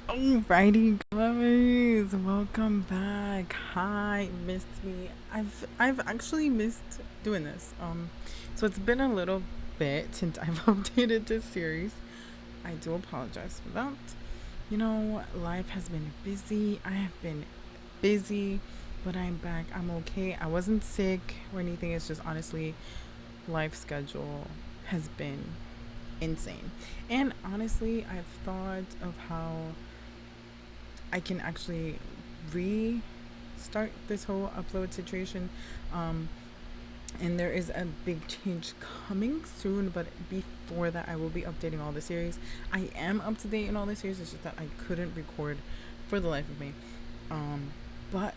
Alrighty, guys, welcome back. Hi, missed me. I've actually missed doing this. So it's been a little bit since I've updated this series. I do apologize for that. Life has been busy. I have been busy, but I'm back. I'm okay. I wasn't sick or anything. It's just honestly, life schedule has been insane. And honestly, I've thought of how I can actually restart this whole upload situation. Um, and there is a big change coming soon, but before that, I will be updating all the series. I am up to date in all the series, it's just that I couldn't record for the life of me. Um, but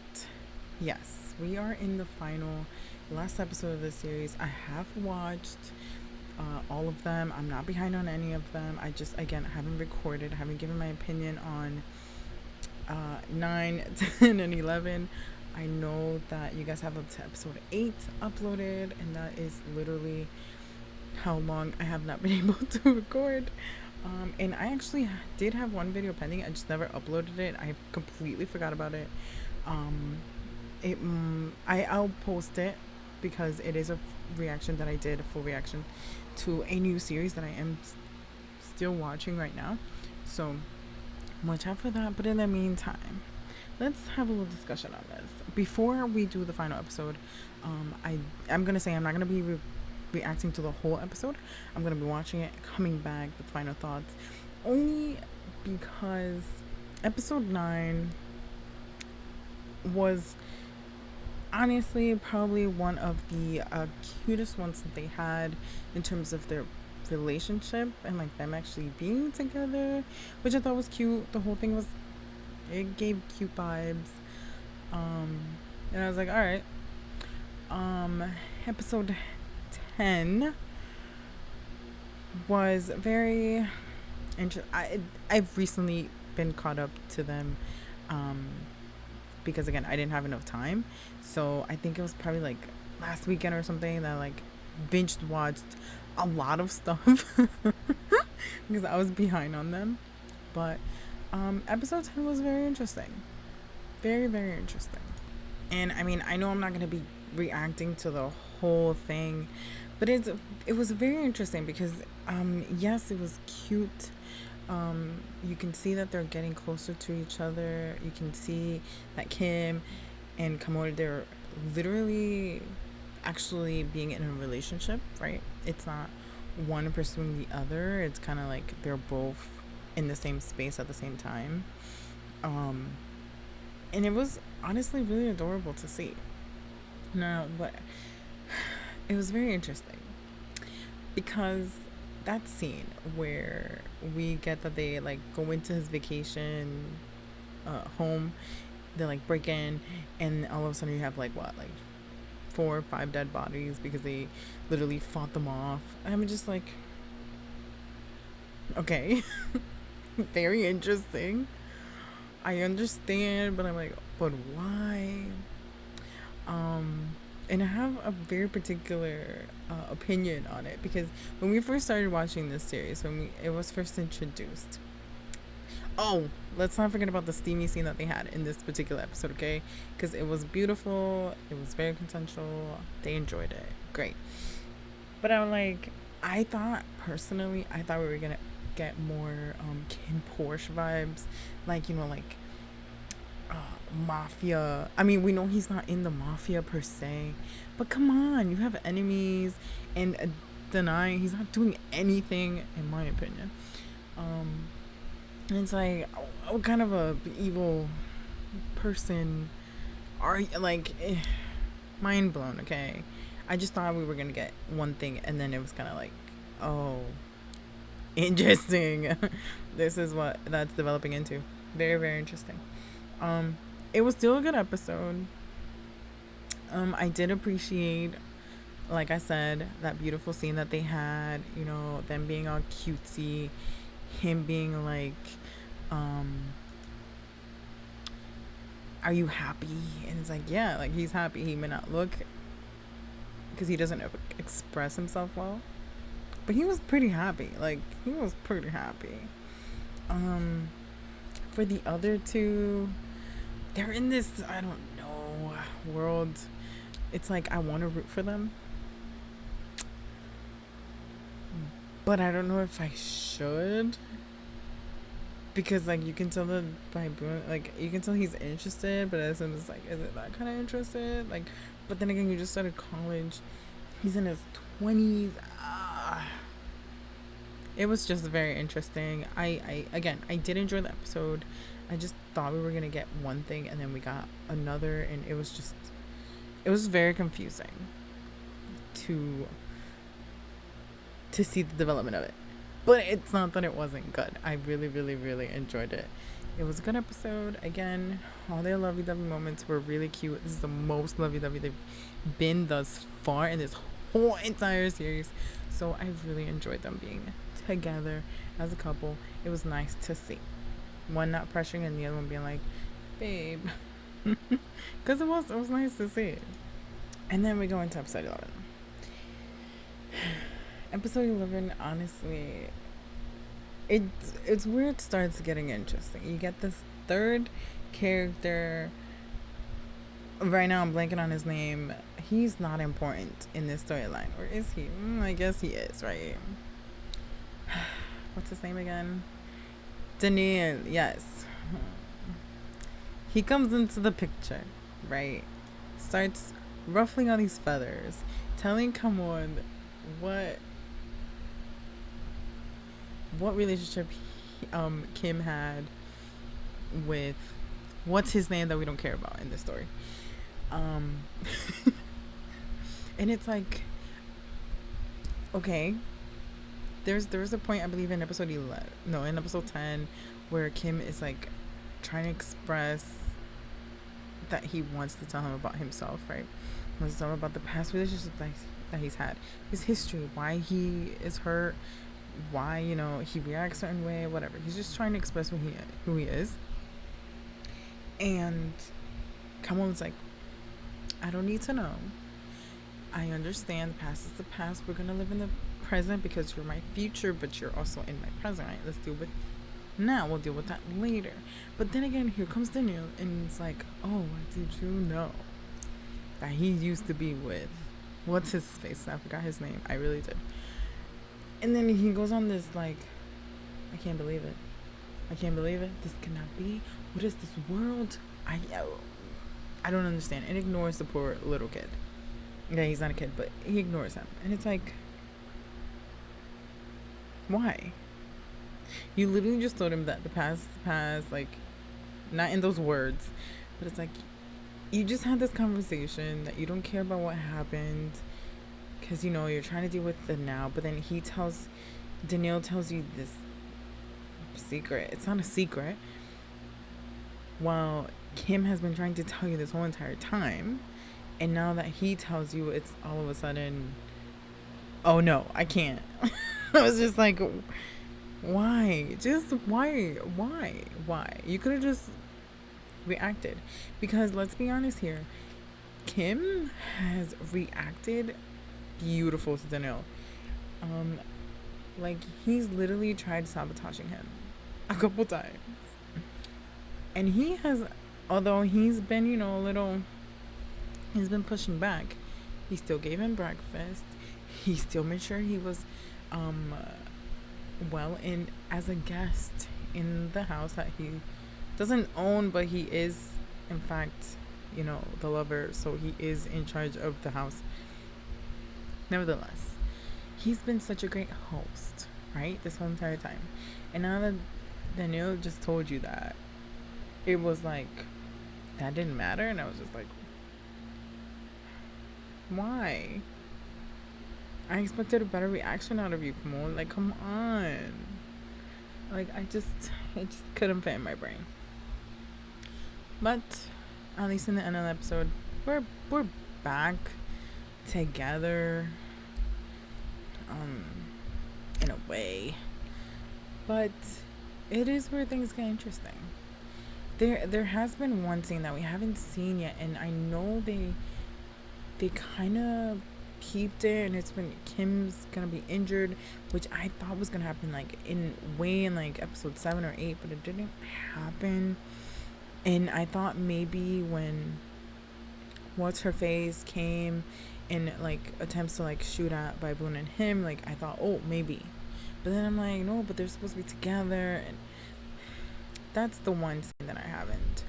yes, we are in the final last episode of the series. I have watched all of them. I'm not behind on any of them. I just, again, haven't recorded, haven't given my opinion on 9, 10, and 11. I know that you guys have up to episode 8 uploaded, and that is literally how long I have not been able to record. And I actually did have one video pending. I just never uploaded it. I completely forgot about it. I'll post it because it is a reaction that I did, a full reaction to a new series that I am still watching right now. So watch out for that. But in the meantime, let's have a little discussion on this before we do the final episode. I'm gonna say I'm not gonna be reacting to the whole episode. I'm gonna be watching it, coming back with final thoughts, only because episode 9 was honestly probably one of the cutest ones that they had in terms of their relationship and like them actually being together, which I thought was cute. The whole thing was, it gave cute vibes. um and I was like, all right. Episode 10 was very I've recently been caught up to them, um because again, I didn't have enough time. So I think it was probably like last weekend or something that like binged watched a lot of stuff because I was behind on them. But episode 10 was very interesting. Very, very interesting. And I mean, I know I'm not going to be reacting to the whole thing, but it was very interesting because yes, it was cute. You can see that they're getting closer to each other. You can see that Kim and Kamori, they're literally actually being in a relationship, right? It's not one pursuing the other. It's kind of like they're both in the same space at the same time. Um, and it was honestly really adorable to see. No, but it was very interesting because that scene where we get that they like go into his vacation home, they like break in, and all of a sudden you have like what, like 4 or 5 dead bodies because they literally fought them off. I'm just like, okay, very interesting. I understand, but I'm like, but why? And I have a very particular opinion on it because when we first started watching this series, it was first introduced. Oh, let's not forget about the steamy scene that they had in this particular episode, okay? Because it was beautiful, it was very consensual, they enjoyed it, great. But I'm like, I thought we were gonna get more Kim Porsche vibes, like like uh, mafia. I mean, we know he's not in the mafia per se, but come on, you have enemies, and denying he's not doing anything, in my opinion. Um, and it's like, what kind of a evil person are you? Like, mind blown. Okay, I just thought we were gonna get one thing, and then it was kind of like, oh, interesting. This is what that's developing into. Very, very interesting. Um, it was still a good episode. I did appreciate, like I said, that beautiful scene that they had. Them being all cutesy, him being like, um, "Are you happy?" And it's like, yeah, like he's happy. He may not look because he doesn't express himself well, but he was pretty happy. Like he was pretty happy. Um, for the other two, they're in this, I don't know, world. It's like I want to root for them, but I don't know if I should, because like you can tell that by like you can tell he's interested, but as soon as like, is it that kind of interested? Like, but then again, you just started college. He's in his 20s. It was just very interesting. I did enjoy the episode. I just thought we were gonna get one thing and then we got another, and it was very confusing to see the development of it. But it's not that it wasn't good. I really, really, really enjoyed it. It was a good episode. Again, all their lovey-dovey moments were really cute. This is the most lovey-dovey they've been thus far in this whole entire series. So I really enjoyed them being together as a couple. It was nice to see. One not pressuring and the other one being like, babe. Because it was nice to see. And then we go into episode 11. Episode 11, honestly, it's where it starts getting interesting. You get this third character. Right now, I'm blanking on his name. He's not important in this storyline, or is he? I guess he is, right? What's his name again? Daniel, yes. He comes into the picture, right? Starts ruffling all these feathers, telling Kamon what relationship Kim had with what's his name that we don't care about in this story. And it's like, okay, there was a point, I believe, in episode 10, where Kim is like trying to express that he wants to tell him about himself, right? He wants to tell him about the past relationships that he's had, his history, why he is hurt, why, he reacts a certain way, whatever. He's just trying to express who he is. And Kamon's like, I don't need to know. I understand the past is the past. We're gonna live in the present because you're my future, but you're also in my present, right? Let's deal with now. We'll deal with that later. But then again, here comes Daniel, and it's like, oh, did you know that he used to be with, what's his face? I forgot his name. I really did. And then he goes on this, like, I can't believe it. This cannot be. What is this world? I don't understand. And ignores the poor little kid. Yeah, he's not a kid, but he ignores him. And it's like, why? You literally just told him that the past, like, not in those words, but it's like, you just had this conversation that you don't care about what happened because, you're trying to deal with the now, but then Daniel tells you this secret. It's not a secret. While Kim has been trying to tell you this whole entire time, and now that he tells you, it's all of a sudden, oh no, I can't. I was just like, why? Just why? You could have just reacted. Because let's be honest here, Kim has reacted beautiful to Daniel. Like, he's literally tried sabotaging him a couple times. And he has, although he's been, he's been pushing back, he still gave him breakfast. He still made sure he was well in as a guest in the house that he doesn't own, but he is in fact, the lover, so he is in charge of the house. Nevertheless, he's been such a great host, right, this whole entire time. And now that Daniel just told you that, it was like, that didn't matter. And I was just like, why? I expected a better reaction out of you, Kamon. Like, come on. Like, it just couldn't fit in my brain. But at least in the end of the episode, we're back together, in a way. But it is where things get interesting. There has been one scene that we haven't seen yet, and I know they kind of peeped it, and it's when Kim's gonna be injured, which I thought was gonna happen like in like episode 7 or 8, but it didn't happen. And I thought maybe when what's her face came and like attempts to like shoot at Baboon and him, like I thought, oh, maybe. But then I'm like, no, but they're supposed to be together, and that's the one scene that I haven't.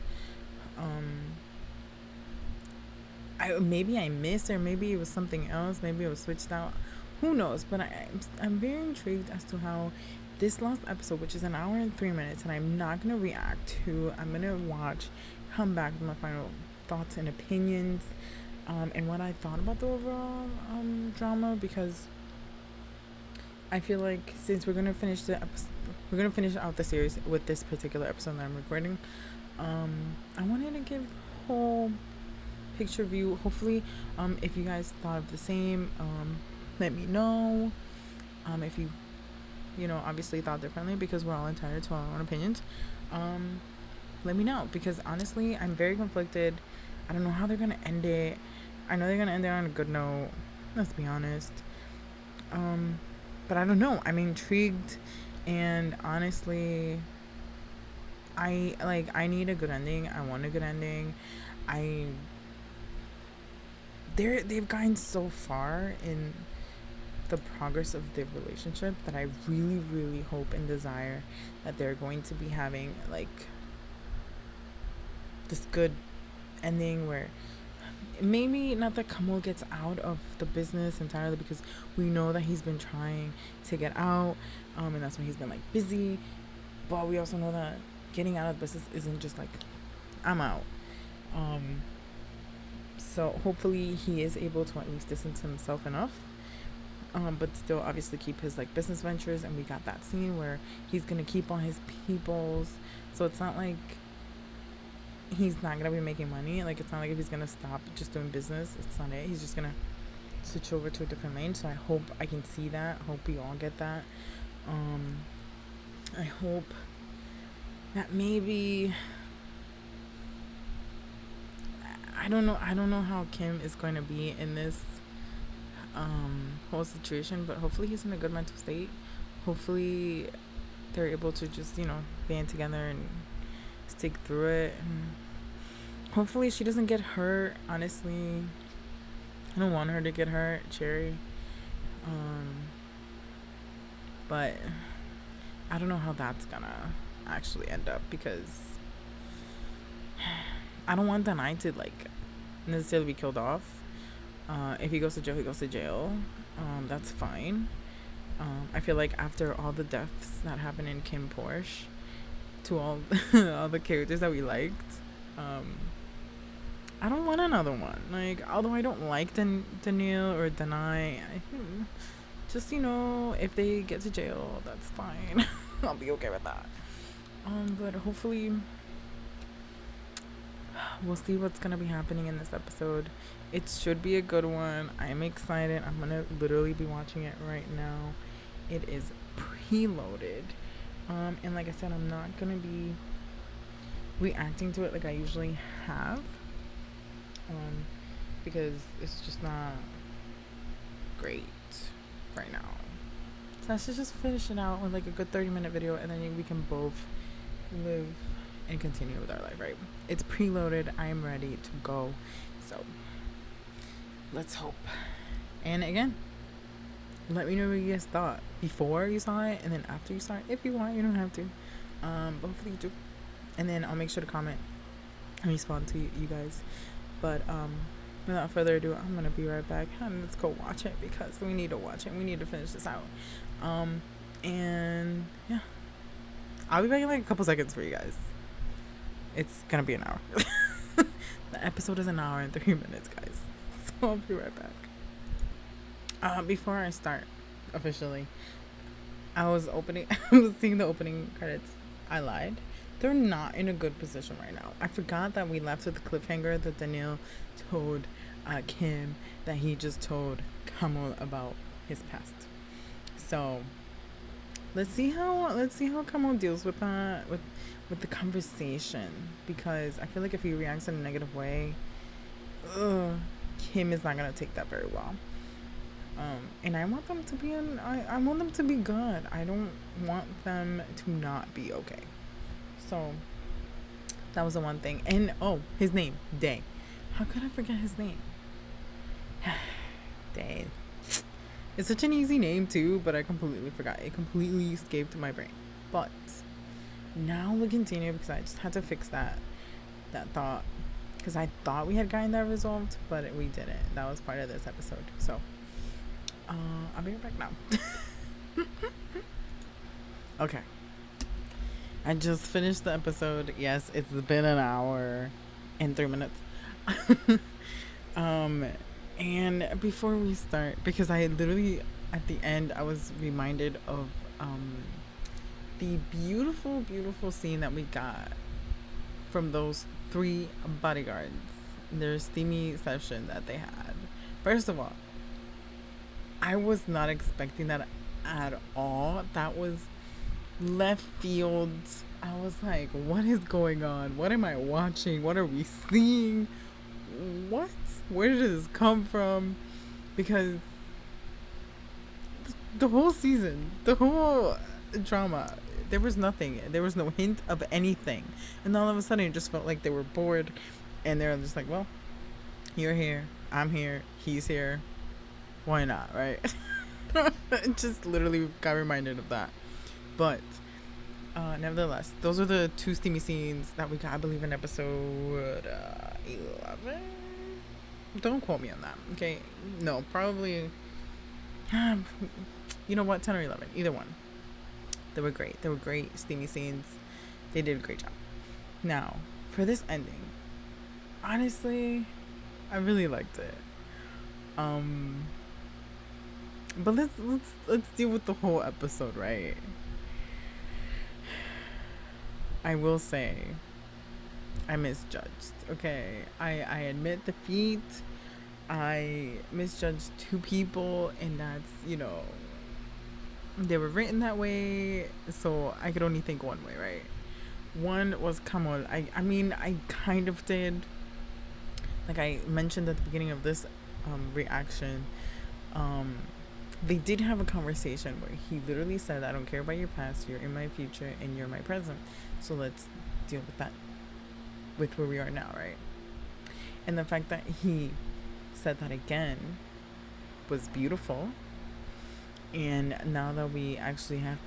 Maybe I missed, or maybe it was something else. Maybe it was switched out. Who knows? But I'm very intrigued as to how this last episode, which is an hour and 3 minutes, and I'm not gonna react to. I'm gonna watch, come back with my final thoughts and opinions, and what I thought about the overall drama, because I feel like since we're gonna finish the episode, we're gonna finish out the series with this particular episode that I'm recording. I wanted to give whole picture view. Hopefully, if you guys thought of the same, let me know. If you know, obviously thought differently, because we're all entitled to our own opinions. Let me know, because honestly, I'm very conflicted. I don't know how they're gonna end it. I know they're gonna end it on a good note. Let's be honest. But I don't know. I'm intrigued, and honestly, I need a good ending. I want a good ending. They've gotten so far in the progress of their relationship that I really, really hope and desire that they're going to be having like this good ending, where maybe not that Kamal gets out of the business entirely, because we know that he's been trying to get out, and that's when he's been like busy, but we also know that getting out of the business isn't just like I'm out. So hopefully he is able to at least distance himself enough, but still obviously keep his like business ventures. And we got that scene where he's gonna keep on his peoples, so it's not like he's not gonna be making money. Like, it's not like if he's gonna stop just doing business, it's not it. He's just gonna switch over to a different lane. So I hope I can see that. I hope we all get that. I hope that maybe I don't know how Kim is going to be in this whole situation, but hopefully he's in a good mental state. Hopefully they're able to just, you know, band together and stick through it. And hopefully she doesn't get hurt. Honestly, I don't want her to get hurt, Cherry. But I don't know how that's gonna actually end up, because I don't want Danai to like necessarily be killed off. If he goes to jail, he goes to jail. That's fine. I feel like after all the deaths that happened in Kim Porsche, to all all the characters that we liked, I don't want another one. Like, although I don't like Daniel or Danai, just, you know, if they get to jail, that's fine. I'll be okay with that. But hopefully we'll see what's gonna be happening in this episode. It should be a good one. I'm excited. I'm gonna literally be watching it right now. It is preloaded. And like I said, I'm not gonna be reacting to it like I usually have. Because it's just not great right now. So I should just finish it out with like a good 30-minute video, and then we can both live and continue with our life, right? It's preloaded. I am ready to go. So let's hope. And again, let me know what you guys thought before you saw it, and then after you saw it. If you want, you don't have to. But hopefully you do. And then I'll make sure to comment and respond to you guys. But without further ado, I'm gonna be right back, and let's go watch it, because we need to watch it. We need to finish this out. And yeah, I'll be back in like a couple seconds for you guys. It's gonna be an hour. The episode is an hour and 3 minutes, guys. So I'll be right back. Before I start officially, I was seeing the opening credits. I lied. They're not in a good position right now. I forgot that we left with the cliffhanger that Daniel told Kim that he just told Kamal about his past. So let's see how Kamal deals with that, with the conversation, because I feel like if he reacts in a negative way, Kim is not gonna take that very well. And I want them to be I want them to be good. I don't want them to not be okay. So that was the one thing. And oh, his name, Day. How could I forget his name? Day. It's such an easy name too, but I completely forgot. It completely escaped my brain. But now we'll continue because I just had to fix that thought, because I thought we had gotten that resolved, but we didn't. That was part of this episode. So I'll be right back now. Okay. I just finished the episode. Yes, it's been an hour and 3 minutes. um, and before we start, because I literally at the end I was reminded of the beautiful, beautiful scene that we got from those three bodyguards. Their steamy session that they had. First of all, I was not expecting that at all. That was left field. I was like, what is going on? What am I watching? What are we seeing? What? Where did this come from? Because the whole season, the whole drama, there was nothing. There was no hint of anything. And all of a sudden, it just felt like they were bored. And they're just like, well, you're here. I'm here. He's here. Why not, right? Just literally got reminded of that. But nevertheless, those are the two steamy scenes that we got, I believe, in episode 11. Don't quote me on that, okay? No, probably. You know what? 10 or 11. Either one. They were great. They were great steamy scenes. They did a great job. Now, for this ending, honestly, I really liked it. But let's deal with the whole episode, right? I will say I misjudged. Okay. I admit defeat. I misjudged two people, and that's, they were written that way, so I could only think one way, right? One was Kamal. I mean, I kind of did. Like I mentioned at the beginning of this reaction, they did have a conversation where he literally said, I don't care about your past, you're in my future, and you're my present. So let's deal with that, with where we are now, right? And the fact that he said that again was beautiful. And now that we actually have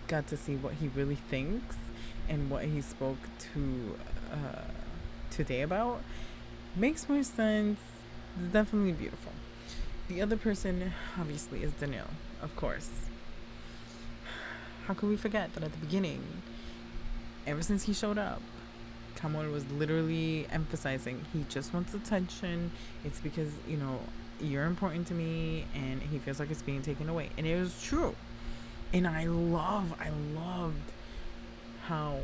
got to see what he really thinks and what he spoke to today about, makes more sense. It's definitely beautiful. The other person, obviously, is Daniel, of course. How could we forget that at the beginning, ever since he showed up, Kamal was literally emphasizing he just wants attention. It's because, you're important to me, and he feels like it's being taken away. And it was true. And I loved how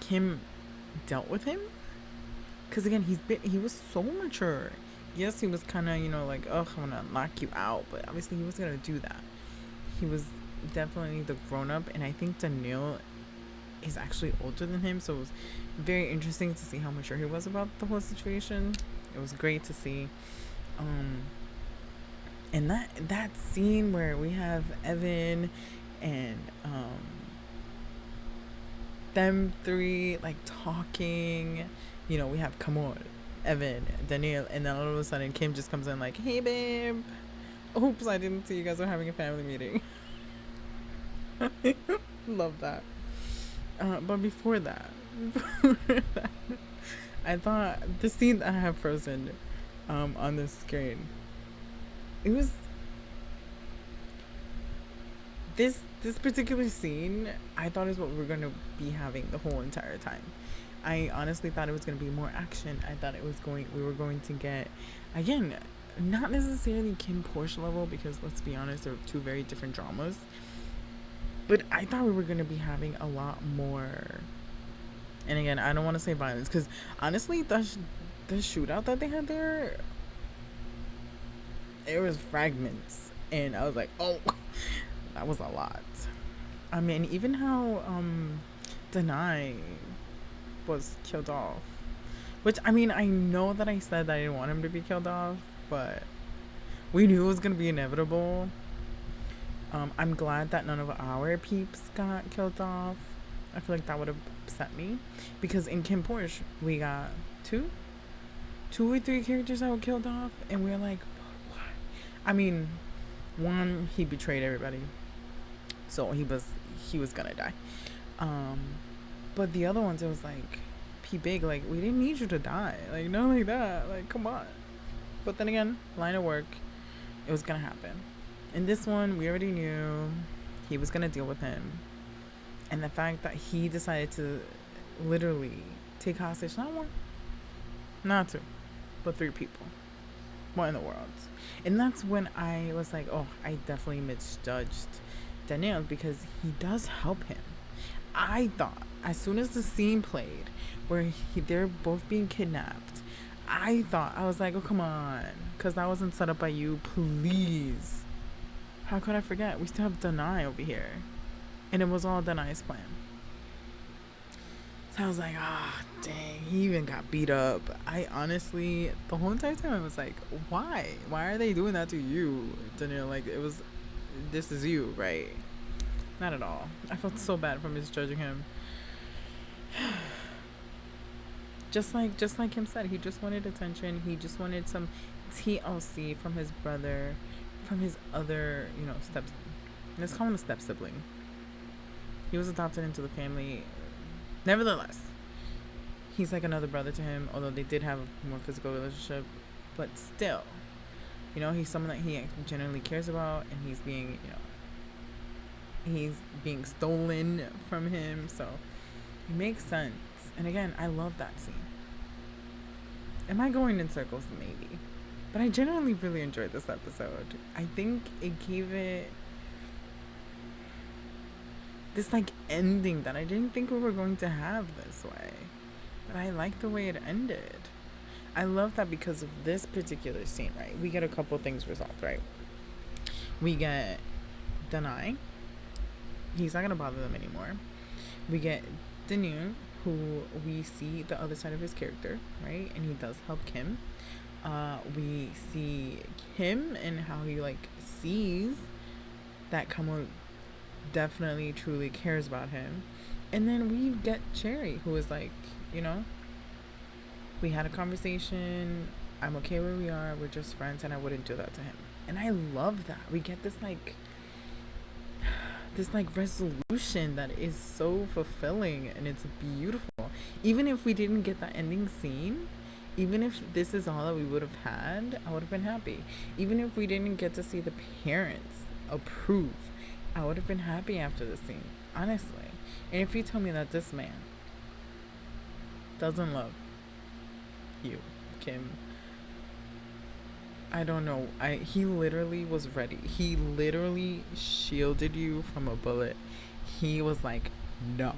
Kim dealt with him. Because again, he was so mature. Yes, he was kind of, like, oh, I'm going to knock you out. But obviously he wasn't going to do that. He was definitely the grown-up. And I think Daniil is actually older than him. So it was very interesting to see how mature he was about the whole situation. It was great to see. And that scene where we have Evan and them three, like, talking. We have Kamal, Evan, Daniel, and then all of a sudden Kim just comes in like, hey babe, oops, I didn't see you guys were having a family meeting. Love that. But before that, I thought the scene that I have frozen on the screen, it was this particular scene, I thought is what we're going to be having the whole entire time. I honestly thought it was going to be more action. I thought we were going to get, again, not necessarily Kim Porsche level, because let's be honest, they're two very different dramas. But I thought we were going to be having a lot more, and again, I don't want to say violence, because honestly, the shootout that they had there, it was fragments. And I was like, oh, that was a lot. I mean, even how Denai was killed off, which, I mean, I know that I said that I didn't want him to be killed off, but We knew it was gonna be inevitable. I'm glad that none of our peeps got killed off. I feel like that would have upset me, because in Kim Porsche we got two or three characters that were killed off, and we are like, what? I mean, one, he betrayed everybody, so he was gonna die. Um, but the other ones, it was like, P Big, like, we didn't need you to die, like, not like that, like, come on. But then again, line of work, it was gonna happen. In this one, we already knew he was gonna deal with him, and the fact that he decided to literally take hostage not one, not two, but three people. What in the world? And that's when I was like, oh, I definitely misjudged Daniel, because he does help him. I thought as soon as the scene played where they're both being kidnapped, I was like, oh, come on, because that wasn't set up by you, please. How could I forget? We still have Denai over here, and it was all Denai's plan. So I was like, dang, he even got beat up. I honestly, the whole entire time I was like, why? Why are they doing that to you, Daniel? Like, this is you, right? Not at all. I felt so bad for misjudging him. Just like him said, he just wanted attention. He just wanted some TLC from his brother, from his other, let's call him a step sibling. He was adopted into the family. Nevertheless, he's like another brother to him, although they did have a more physical relationship. But still, he's someone that he genuinely cares about, and he's being stolen from him. So it makes sense. And again, I love that scene. Am I going in circles? Maybe. But I genuinely really enjoyed this episode. I think it gave it this like ending that I didn't think we were going to have this way. But I like the way it ended. I love that because of this particular scene, right? We get a couple things resolved, right? We get Denai. He's not going to bother them anymore. We get Danu, who we see the other side of his character, right? And he does help Kim. We see Kim and how he sees that Kamo definitely truly cares about him. And then we get Cherry, who is we had a conversation, I'm okay where we are, we're just friends, and I wouldn't do that to him. And I love that. We get this resolution that is so fulfilling, and it's beautiful. Even if we didn't get that ending scene, even if this is all that we would have had, I would have been happy. Even if we didn't get to see the parents approve, I would have been happy after the scene, honestly. And if you tell me that this man doesn't love you, Kim, I don't know. He literally was ready. He literally shielded you from a bullet. He was like, no,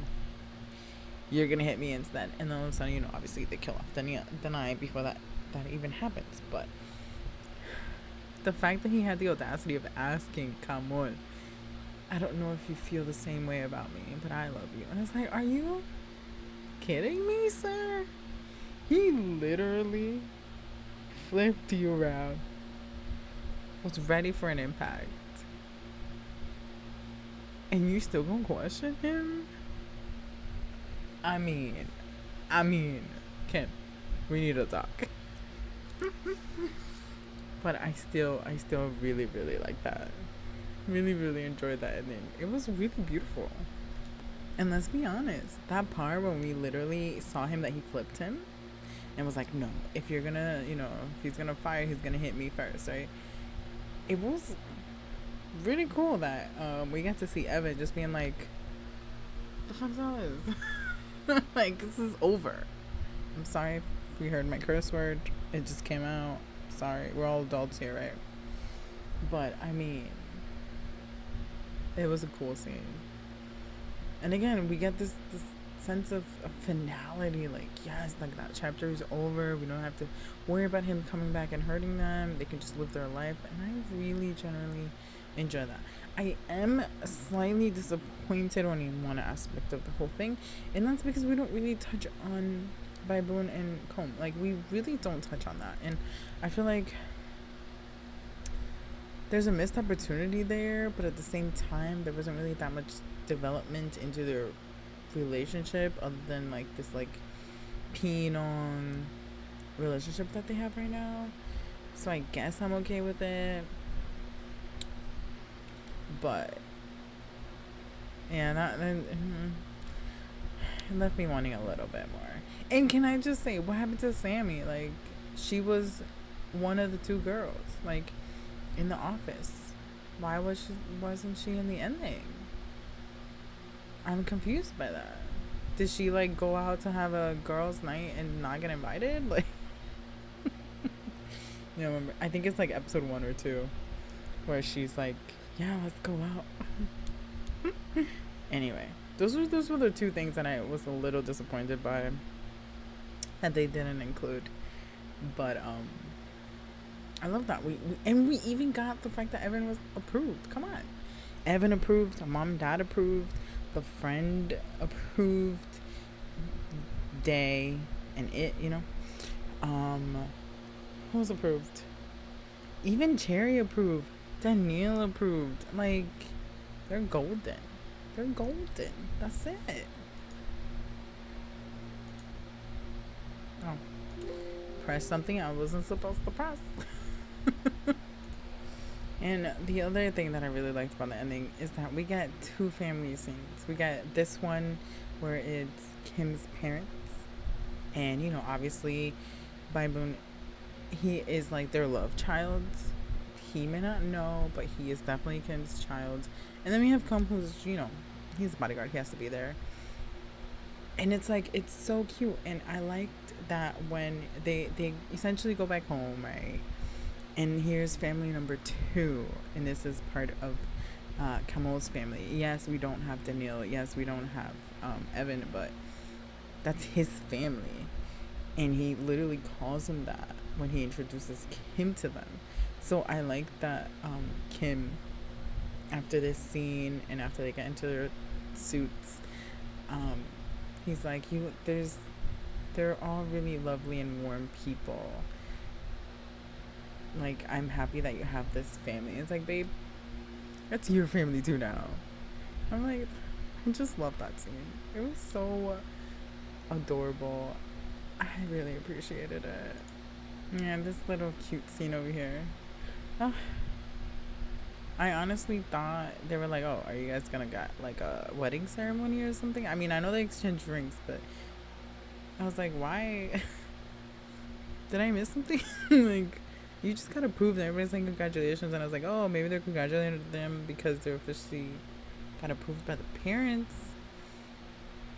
you're gonna hit me instead. And then all of a sudden, obviously they kill off Denai before that even happens. But the fact that he had the audacity of asking Kamon, I don't know if you feel the same way about me, but I love you. And I was like, are you kidding me, sir? He literally flipped you around, was ready for an impact, and you still gonna question him? I mean, Kim, we need to talk. But I still really, really like that. Really, really enjoyed that ending. It was really beautiful. And let's be honest, that part when we literally saw him, that he flipped him and was like, no, if you're gonna, if he's gonna fire, he's gonna hit me first, right? It was really cool that we got to see Evan just being like, the fuck's all this? Like, this is over. I'm sorry if we heard my curse word. It just came out. Sorry. We're all adults here, right? But, I mean, it was a cool scene. And again, we get this sense of finality. Like, yes, that chapter is over. We don't have to worry about him coming back and hurting them. They can just live their life. And I really generally enjoy that. I am slightly disappointed on one aspect of the whole thing, and that's because we don't really touch on Baboon and Comb. Like, we really don't touch on that. And I feel like there's a missed opportunity there, but at the same time, there wasn't really that much development into their relationship other than like this like peeing on relationship that they have right now. So I guess I'm okay with it. But yeah, it left me wanting a little bit more. And can I just say, what happened to Sammy? Like, she was one of the two girls, like, in the office. Wasn't she in the ending? I'm confused by that. Did she like go out to have a girls' night and not get invited? Like, you know, remember? I think it's like episode 1 or 2, where she's like, "Yeah, let's go out." Anyway, those were the two things that I was a little disappointed by that they didn't include. But I love that we even got the fact that Evan was approved. Come on, Evan approved. Mom and Dad approved. The friend approved. Day and it, you know. Who was approved? Even Cherry approved. Danielle approved. Like, they're golden. They're golden. That's it. Oh. Press something I wasn't supposed to press. And the other thing that I really liked about the ending is that we got two family scenes. We got this one where it's Kim's parents. And, you know, obviously, Boon, he is like their love child. He may not know, but he is definitely Kim's child. And then we have Kim, who's, you know, he's a bodyguard. He has to be there. And it's like, it's so cute. And I liked that when they essentially go back home, right? And here's family number 2. And this is part of Kamal's family. Yes, we don't have Danielle. Yes, we don't have Evan, but that's his family. And he literally calls him that when he introduces Kim to them. So I like that Kim, after this scene and after they get into their suits, he's like, they're all really lovely and warm people. Like, I'm happy that you have this family. It's like, babe, that's your family too now. I'm like, I just love that scene. It was so adorable. I really appreciated it. Yeah, this little cute scene over here. Oh, I honestly thought they were like, oh, are you guys gonna get like a wedding ceremony or something? I mean, I know they exchange drinks, but I was like, why? Did I miss something? Like, you just gotta prove that everybody's saying congratulations. And I was like, oh, maybe they're congratulating them because they're officially got approved by the parents.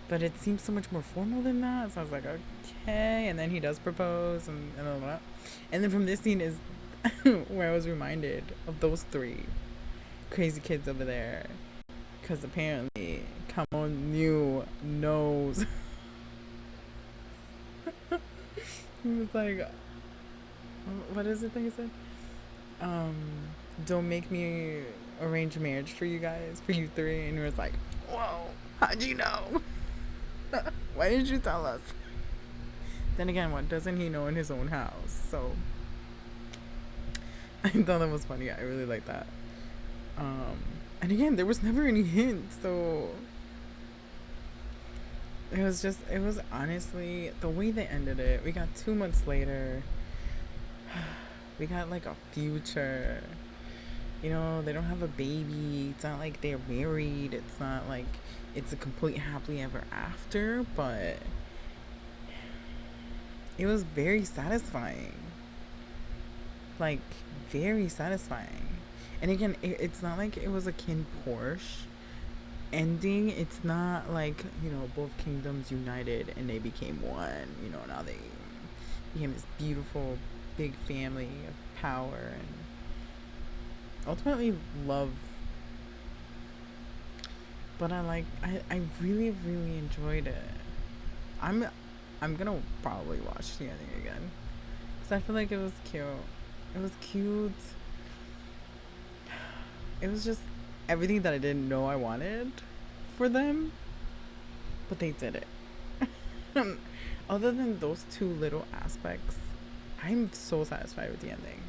But it seems so much more formal than that. So I was like, okay. And then he does propose and all that. And then from this scene is where I was reminded of those 3 crazy kids over there. Because apparently, Kamon knows. He was like, what is it that he said? Don't make me arrange marriage for you guys, for you 3. And he was like, whoa, how'd you know? Why didn't you tell us? Then again, what doesn't he know in his own house? So I thought that was funny. I really like that. And again, there was never any hint, so it was honestly the way they ended it. We got 2 months later. We got like a future. You know, they don't have a baby. It's not like they're married. It's not like it's a complete happily ever after, but it was very satisfying. Like, very satisfying. And again, it's not like it was a Kin Porsche ending. It's not like, you know, both kingdoms united and they became one. You know, now they became this beautiful big family of power and ultimately love. But I really enjoyed it. I'm gonna probably watch the ending again because I feel like it was cute. It was cute. It was just everything that I didn't know I wanted for them, but they did it. Other than those 2 little aspects, I'm so satisfied with the ending.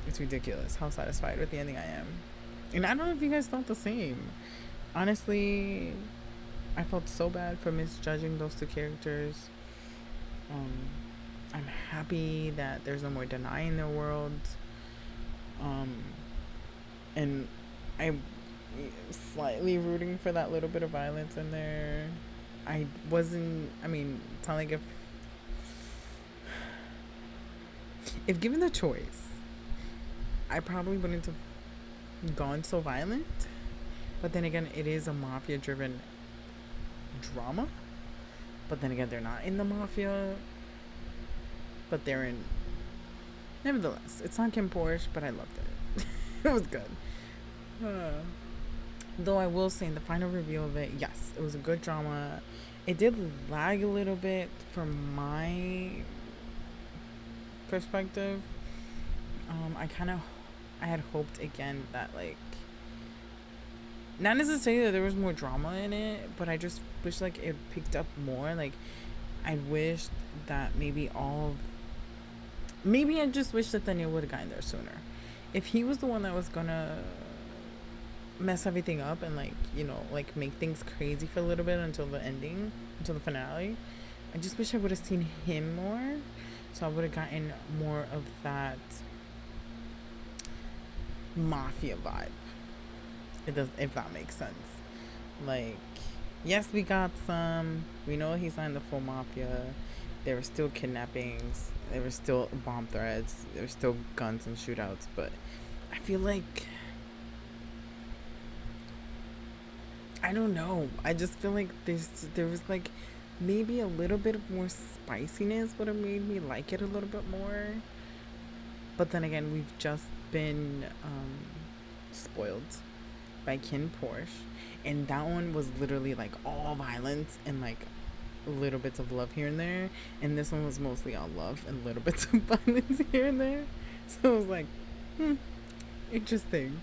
It's ridiculous how satisfied with the ending I am. And I don't know if you guys felt the same. Honestly, I felt so bad for misjudging those two characters. Um, I'm happy that there's no more denying their worlds. Um, and I'm slightly rooting for that little bit of violence in there. I wasn't. I mean, it's not like if given the choice, I probably wouldn't have gone so violent. But then again, it is a mafia-driven drama. But then again, they're not in the mafia, but they're in. Nevertheless, it's not Kim Porsche, but I loved it. It was good. Uh, though I will say in the final review of it, yes, it was a good drama. It did lag a little bit from my perspective. I had hoped again that like not necessarily that there was more drama in it, but I just wish like it picked up more. Like I wished that maybe I just wish that Daniel would have gotten there sooner. If he was the one that was gonna mess everything up and like like make things crazy for a little bit until the ending, until the finale, I just wish I would have seen him more, so I would have gotten more of that mafia vibe. It does, if that makes sense. Like, yes, we got some. We know he's not in the full mafia. There were still kidnappings. There were still bomb threats. There were still guns and shootouts. But I feel like I don't know. I just feel like there was like maybe a little bit of more spiciness would have made me like it a little bit more. But then again, we've just been spoiled by Ken Porsche, and that one was literally like all violence and like little bits of love here and there, and this one was mostly all love and little bits of violence here and there. So it was like, interesting.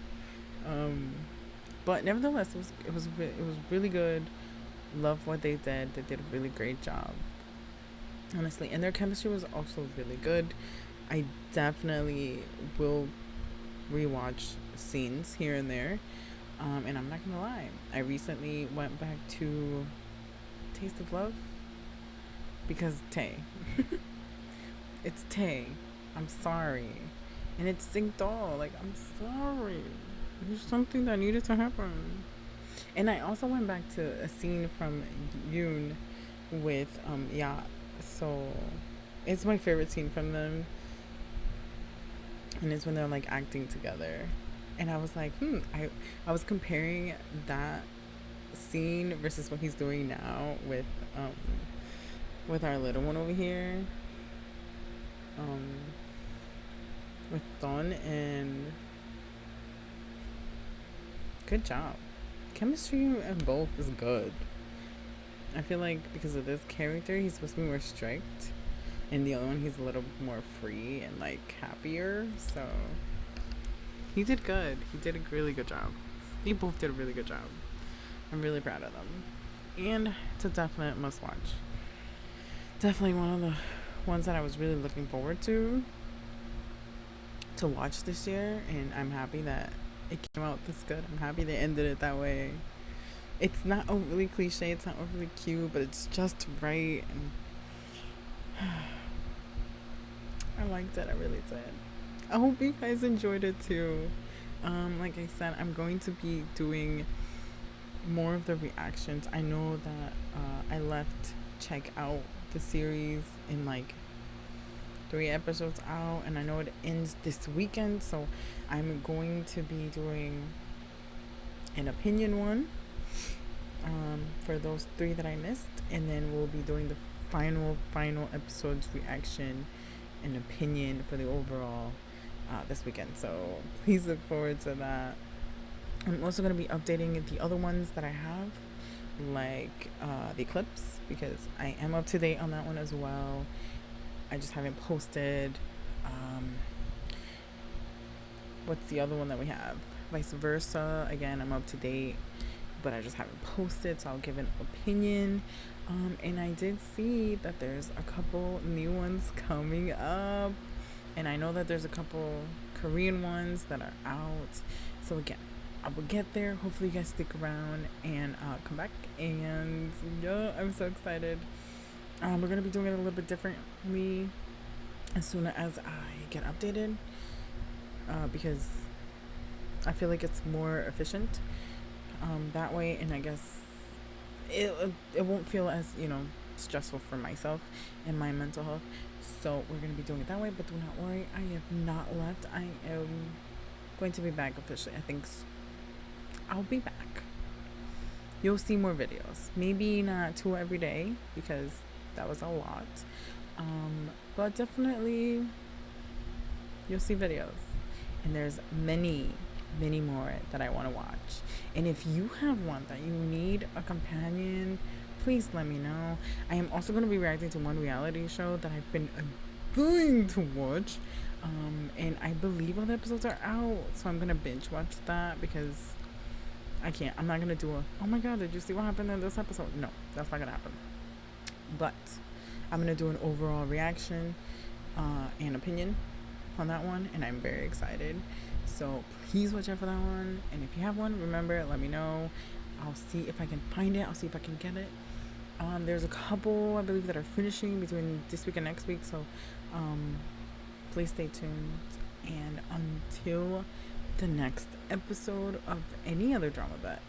But nevertheless, it was really good. Love what they did. They did a really great job, honestly, and their chemistry was also really good. I definitely will rewatch scenes here and there. And I'm not gonna lie, I recently went back to Taste of Love because Tay. It's Tay. I'm sorry. And it's Singdol. Like, I'm sorry. There's something that needed to happen. And I also went back to a scene from Yoon with Ya. So it's my favorite scene from them. And it's when they're like acting together. And I was like, I was comparing that scene versus what he's doing now with our little one over here. With Don, and good job. Chemistry in both is good. I feel like because of this character, he's supposed to be more strict, and the other one he's a little more free and like happier. So he did good. He did a really good job. They both did a really good job. I'm really proud of them, and it's a definite must watch. Definitely one of the ones that I was really looking forward to watch this year, and I'm happy that it came out this good. I'm happy they ended it that way. It's not overly cliche, it's not overly cute, but it's just right, and I liked it. I really did. I hope you guys enjoyed it too. Like I said, I'm going to be doing more of the reactions. I know that I left check out the series in like 3 episodes out, and I know it ends this weekend, so I'm going to be doing an opinion one for those 3 that I missed, and then we'll be doing the final episode's reaction and opinion for the overall this weekend. So please look forward to that. I'm also going to be updating the other ones that I have, like the Eclipse, because I am up to date on that one as well. I just haven't posted. What's the other one that we have? Vice versa. Again, I'm up to date, but I just haven't posted, so I'll give an opinion. And I did see that there's a couple new ones coming up, and I know that there's a couple Korean ones that are out. So again, I will get there. Hopefully, you guys stick around and come back. And yeah, I'm so excited. We're gonna be doing it a little bit differently as soon as I get updated, because I feel like it's more efficient that way, and I guess it won't feel as stressful for myself and my mental health. So we're gonna be doing it that way. But do not worry, I have not left. I am going to be back officially. I think I'll be back. You'll see more videos. Maybe not 2 every day because that was a lot. But definitely you'll see videos. And there's many, many more that I want to watch. And if you have one that you need a companion, please let me know. I am also going to be reacting to one reality show that I've been dying to watch. And I believe all the episodes are out. So I'm going to binge watch that because I can't. I'm not going to do oh my God, did you see what happened in this episode? No, that's not going to happen. But I'm going to do an overall reaction and opinion on that one. And I'm very excited. So please watch out for that one. And if you have one, remember, let me know. I'll see if I can find it. I'll see if I can get it. There's a couple, I believe, that are finishing between this week and next week. So please stay tuned. And until the next episode of any other drama that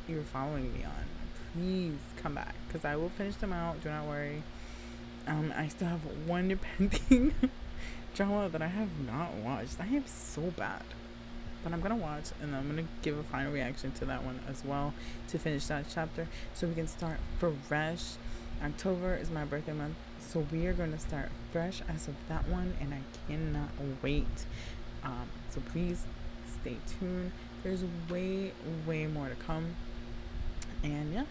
you're following me on, please come back because I will finish them out. Do not worry. I still have one pending drama that I have not watched. I am so bad. But I'm going to watch, and I'm going to give a final reaction to that one as well to finish that chapter so we can start fresh. October is my birthday month, so we are going to start fresh as of that one, and I cannot wait. So please stay tuned. There's way, way more to come. And yeah,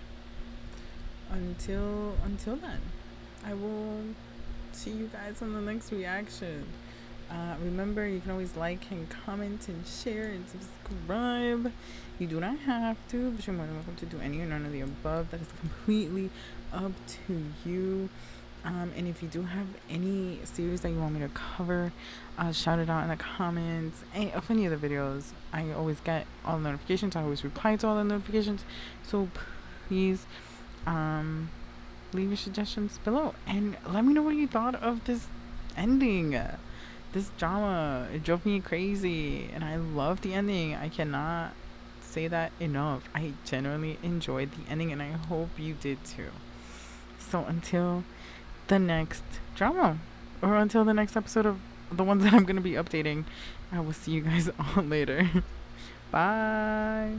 until then, I will see you guys on the next reaction. Remember, you can always like and comment and share and subscribe. You do not have to, but you're more than welcome to do any or none of the above. That is completely up to you. And if you do have any series that you want me to cover, shout it out in the comments. Of any of the videos, I always get all the notifications. I always reply to all the notifications. So please leave your suggestions below. And let me know what you thought of this ending. This drama, it drove me crazy, and I love the ending. I cannot say that enough. I genuinely enjoyed the ending, and I hope you did too. So until the next drama, or until the next episode of the ones that I'm going to be updating, I will see you guys all later. Bye.